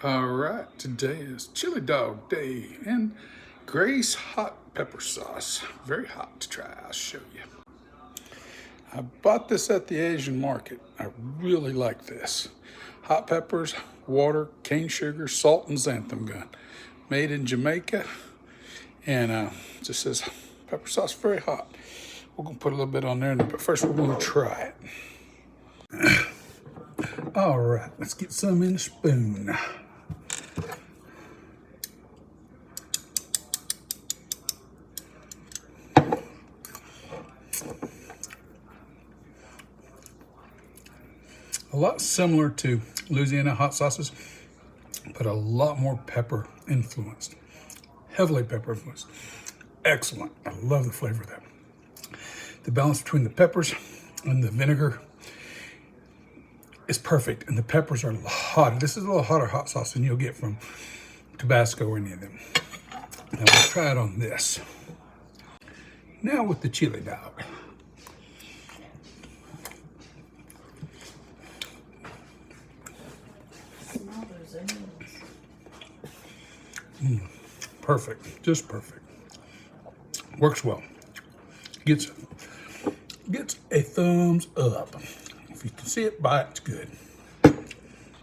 All right, today is chili dog day and Grace hot pepper sauce. Very hot to try, I'll show you. I bought this at the Asian market. I really like this. Hot peppers, water, cane sugar, salt, and xanthan gum. Made in Jamaica, and it just says pepper sauce, very hot. We're gonna put a little bit on there, but first we're gonna try it. All right, let's get some in a spoon. A lot similar to Louisiana hot sauces, but a lot more pepper influenced. Heavily pepper influenced. Excellent. I love the flavor of that. The balance between the peppers and the vinegar is perfect, and the peppers are hot. This is a little hotter hot sauce than you'll get from Tabasco or any of them. Now we'll try it on this. Now with the chili dog. Perfect, just perfect. Works well. Gets a thumbs up. If you can see it, buy it, it's good.